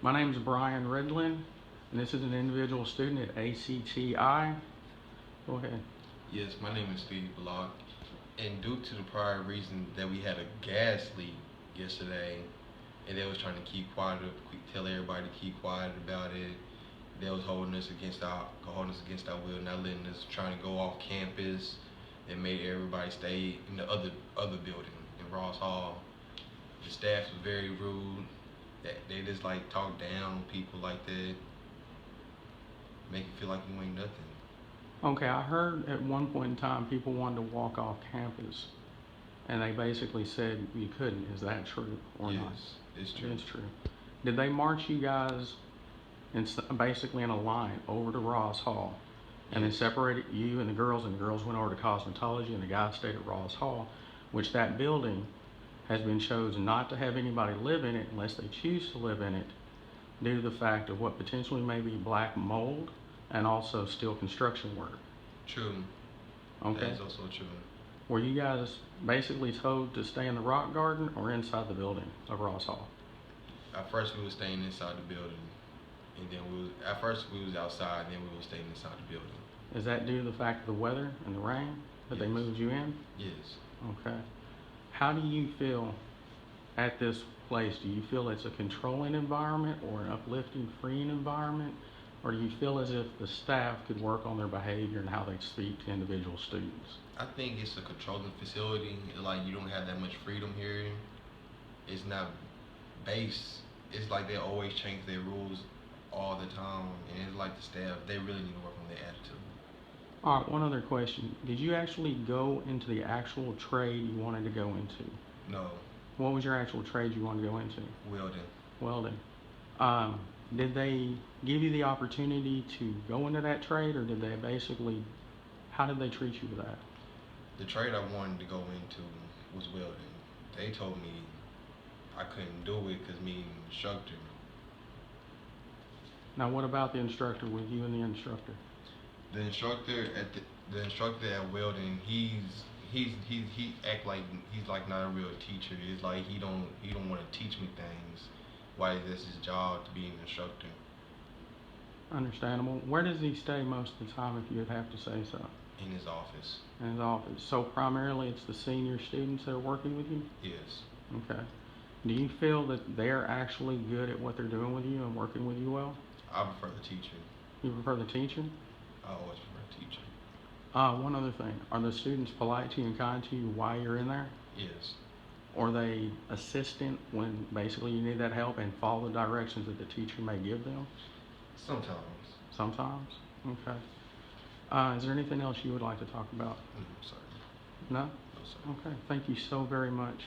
My name is Brian Ridlon, and this is an individual student at ACTI. Go ahead. Yes, my name is Steve Block, and due to the prior reason that we had a gas leak yesterday, and they was trying to keep quiet, tell everybody to keep quiet about it. They was holding us against our will, not letting us trying to go off campus. They made everybody stay in the other building in Ross Hall. The staff was very rude. They just like talk down on people like that, make you feel like you ain't nothing. Okay, I heard at one point in time people wanted to walk off campus, and they basically said you couldn't. Is that true or not? Yes, it's true. It's true. Did they march you guys basically in a line over to Ross Hall, and then separated you and the girls went over to cosmetology, and the guys stayed at Ross Hall, which that building has been chosen not to have anybody live in it unless they choose to live in it, due to the fact of what potentially may be black mold and also steel construction work. True. Okay. That is also true. Were you guys basically told to stay in the rock garden or inside the building of Ross Hall? At first we were staying inside the building, and then at first we was outside, and then we were staying inside the building. Is that due to the fact of the weather and the rain that they moved you in? Yes. Okay. How do you feel at this place? Do you feel it's a controlling environment or an uplifting, freeing environment? Or do you feel as if the staff could work on their behavior and how they speak to individual students? I think it's a controlling facility. Like, you don't have that much freedom here. It's not based. It's like they always change their rules all the time. And it's like the staff, they really need to work on their attitude. All right, one other question. Did you actually go into the actual trade you wanted to go into? No. What was your actual trade you wanted to go into? Welding. Welding. Did they give you the opportunity to go into that trade, or did they basically, how did they treat you with that? The trade I wanted to go into was welding. They told me I couldn't do it because me and the instructor. Now, what about the instructor with you and the instructor? The instructor at welding, he act like he's like not a real teacher. It's like he don't want to teach me things. Why is this his job to be an instructor? Understandable. Where does he stay most of the time, if you would have to say so? In his office. In his office. So primarily it's the senior students that are working with you? Yes. Okay. Do you feel that they're actually good at what they're doing with you and working with you well? I prefer the teacher. You prefer the teacher? I always prefer the teacher. One other thing. Are the students polite to you and kind to you while you're in there? Yes. Are they assistant when basically you need that help and follow the directions that the teacher may give them? Sometimes. Sometimes? Okay. Is there anything else you would like to talk about? Sorry. No? No, sir. Okay. Thank you so very much.